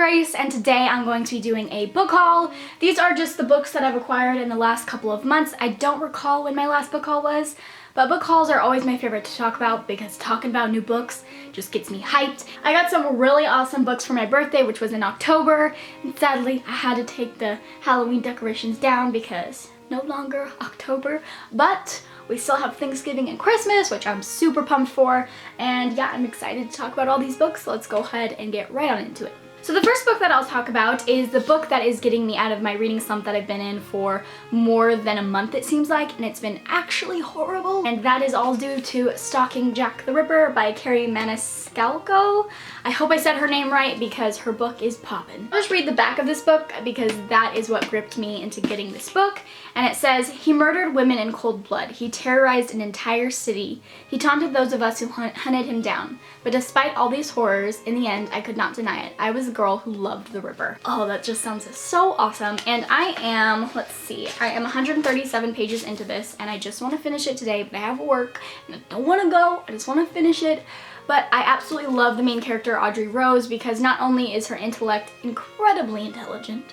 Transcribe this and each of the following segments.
Grace, and today I'm going to be doing a book haul. These are just the books that I've acquired in the last couple of months. I don't recall when my last book haul was, but book hauls are always my favorite to talk about because talking about new books just gets me hyped. I got some really awesome books for my birthday, which was in October, and sadly I had to take the Halloween decorations down because no longer October, but we still have Thanksgiving and Christmas, which I'm super pumped for, and yeah, I'm excited to talk about all these books, so let's go ahead and get right on into it. So the first book that I'll talk about is the book that is getting me out of my reading slump that I've been in for more than a month, it seems like, and it's been actually horrible. And that is all due to Stalking Jack the Ripper by Carrie Maniscalco. I hope I said her name right because her book is poppin'. I'll just read the back of this book because that is what gripped me into getting this book. And it says, "He murdered women in cold blood. He terrorized an entire city. He taunted those of us who hunted him down. But despite all these horrors, in the end, I could not deny it. I was a girl who loved the Ripper." Oh, that just sounds so awesome. And I am, let's see, I am 137 pages into this, and I just want to finish it today, but I have work, and I don't want to go. I just want to finish it. But I absolutely love the main character, Audrey Rose, because not only is her intellect incredibly intelligent,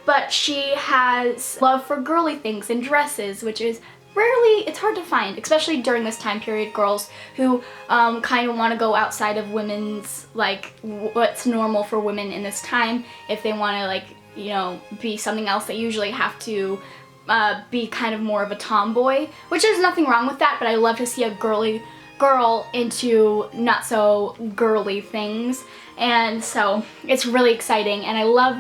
but she has love for girly things and dresses, which is rarely, it's hard to find, especially during this time period, girls who kind of want to go outside of women's, like, what's normal for women in this time. If they want to, like, you know, be something else, they usually have to be kind of more of a tomboy, which there's nothing wrong with that, but I love to see a girly girl into not so girly things, and so it's really exciting. And I love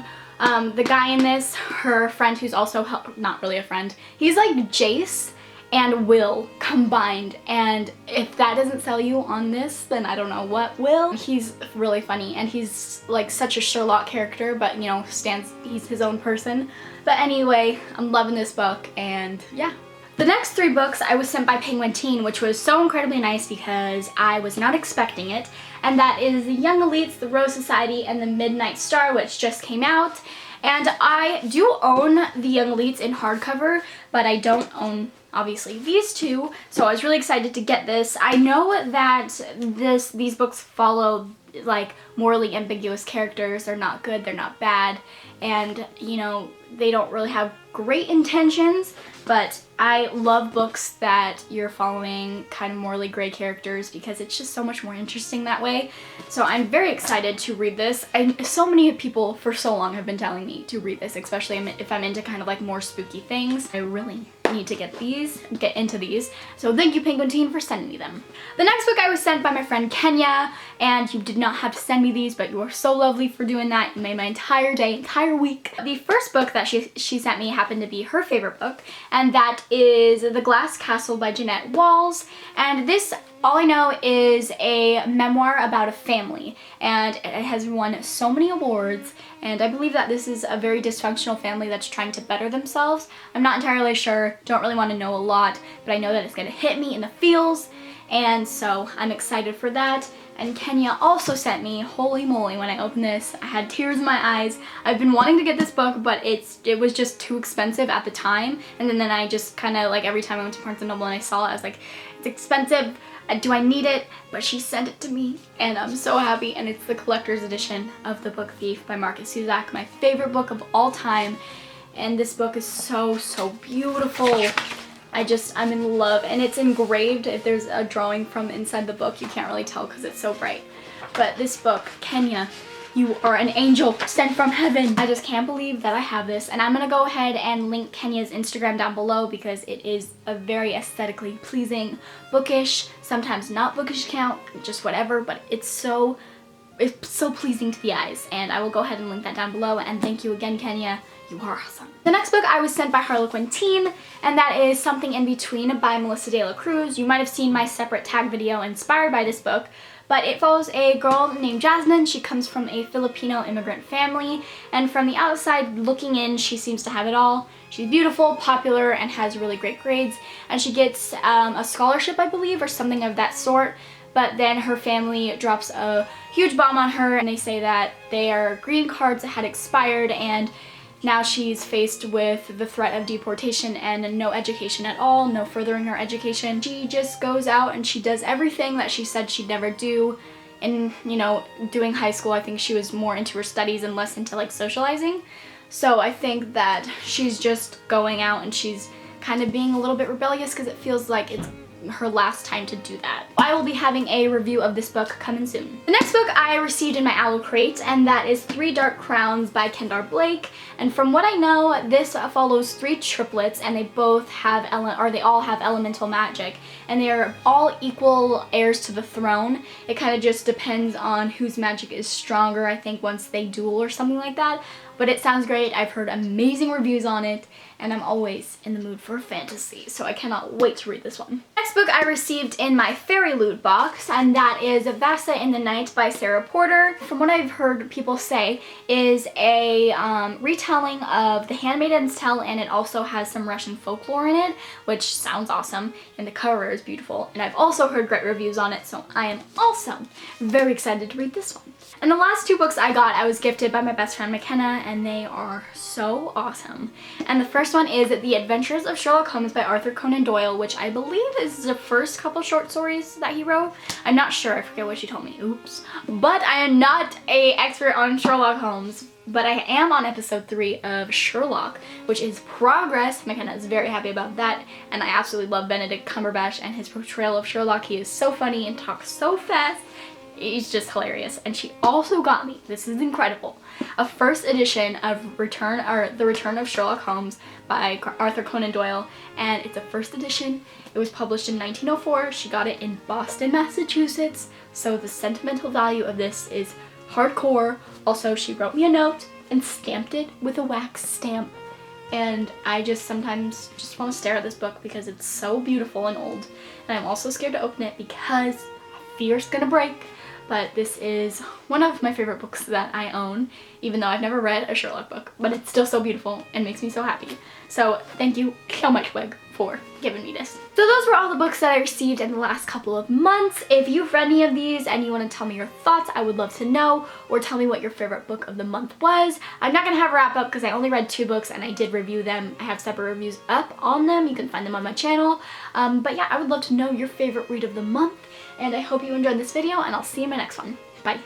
the guy in this, her friend, who's also not really a friend. He's like Jace and Will combined, and if that doesn't sell you on this, then I don't know what will. He's really funny, and he's like such a Sherlock character, but you know, he's his own person. But anyway, I'm loving this book, and yeah. The next three books I was sent by Penguin Teen, which was so incredibly nice because I was not expecting it, and that is The Young Elites, The Rose Society, and The Midnight Star, which just came out. And I do own The Young Elites in hardcover, but I don't own, obviously, these two, so I was really excited to get this. I know that these books follow, like, morally ambiguous characters. They're not good, they're not bad, and, you know, they don't really have great intentions, but I love books that you're following kind of morally gray characters because it's just so much more interesting that way. So I'm very excited to read this. So many people for so long have been telling me to read this, especially if I'm into kind of like more spooky things. I really need to get into these. So thank you, Penguin Teen, for sending me them. The next book I was sent by my friend Kenya, and you did not have to send me these, but you were so lovely for doing that. You made my entire day, entire week. The first book that she sent me happened to be her favorite book, and that is The Glass Castle by Jeanette Walls. And this, all I know, is a memoir about a family, and it has won so many awards, and I believe that this is a very dysfunctional family that's trying to better themselves. I'm not entirely sure, don't really want to know a lot, but I know that it's going to hit me in the feels, and so I'm excited for that. And Kenya also sent me, holy moly, when I opened this, I had tears in my eyes. I've been wanting to get this book, but it was just too expensive at the time, and then I just kind of, like, every time I went to Barnes & Noble and I saw it, I was like, it's expensive, do I need it? But she sent it to me, and I'm so happy, and it's the collector's edition of The Book Thief by Marcus Cusack, my favorite book of all time, and this book is so, so beautiful. I'm in love, and it's engraved. If there's a drawing from inside the book, you can't really tell because it's so bright. But this book, Kenya, you are an angel sent from heaven. I just can't believe that I have this, and I'm gonna go ahead and link Kenya's Instagram down below because it is a very aesthetically pleasing, bookish, sometimes not bookish account, just whatever, but it's so pleasing to the eyes, and I will go ahead and link that down below. And thank you again, Kenya. You are awesome. The next book I was sent by Harlequin Teen, and that is Something in Between by Melissa De La Cruz. You might have seen my separate tag video inspired by this book, but it follows a girl named Jasmine. She comes from a Filipino immigrant family, and from the outside looking in, she seems to have it all. She's beautiful, popular, and has really great grades, and she gets a scholarship, I believe, or something of that sort. But then her family drops a huge bomb on her, and they say that their green cards had expired, and now she's faced with the threat of deportation and no education at all, no furthering her education. She just goes out and she does everything that she said she'd never do, in, you know, doing high school, I think she was more into her studies and less into like socializing. So I think that she's just going out and she's kind of being a little bit rebellious because it feels like it's her last time to do that. I will be having a review of this book coming soon. The next book I received in my owl crate, and that is Three Dark Crowns by Kendar Blake. And from what I know, this follows three triplets, and they all have elemental magic, and they are all equal heirs to the throne. It kind of just depends on whose magic is stronger, I think, once they duel or something like that. But it sounds great. I've heard amazing reviews on it, and I'm always in the mood for fantasy, so I cannot wait to read this one. Next book I received in my fairy loot box, and that is Vasa in the Night by Sarah Porter. From what I've heard people say, is a retelling of The Handmaid's Tale, and it also has some Russian folklore in it, which sounds awesome, and the cover is beautiful, and I've also heard great reviews on it, so I am also very excited to read this one. And the last two books I was gifted by my best friend McKenna, and they are so awesome. And the first one is The Adventures of Sherlock Holmes by Arthur Conan Doyle, which I believe is the first couple short stories that he wrote. I'm not sure, I forget what she told me, oops. But I am not an expert on Sherlock Holmes, but I am on episode 3 of Sherlock, which is progress. McKenna is very happy about that, and I absolutely love Benedict Cumberbatch and his portrayal of Sherlock. He is so funny and talks so fast. He's just hilarious. And she also got me, this is incredible, a first edition of The Return of Sherlock Holmes by Arthur Conan Doyle, and it's a first edition. It was published in 1904. She got it in Boston, Massachusetts, so the sentimental value of this is hardcore. Also, she wrote me a note and stamped it with a wax stamp, and I just sometimes just want to stare at this book because it's so beautiful and old, and I'm also scared to open it because I fear it's gonna break. But this is one of my favorite books that I own, even though I've never read a Sherlock book, but it's still so beautiful and makes me so happy. So thank you so much, Weg, for giving me this. So those were all the books that I received in the last couple of months. If you've read any of these and you want to tell me your thoughts, I would love to know, or tell me what your favorite book of the month was. I'm not going to have a wrap up because I only read 2 books and I did review them. I have separate reviews up on them. You can find them on my channel. But yeah, I would love to know your favorite read of the month. And I hope you enjoyed this video, and I'll see you in my next one. Bye.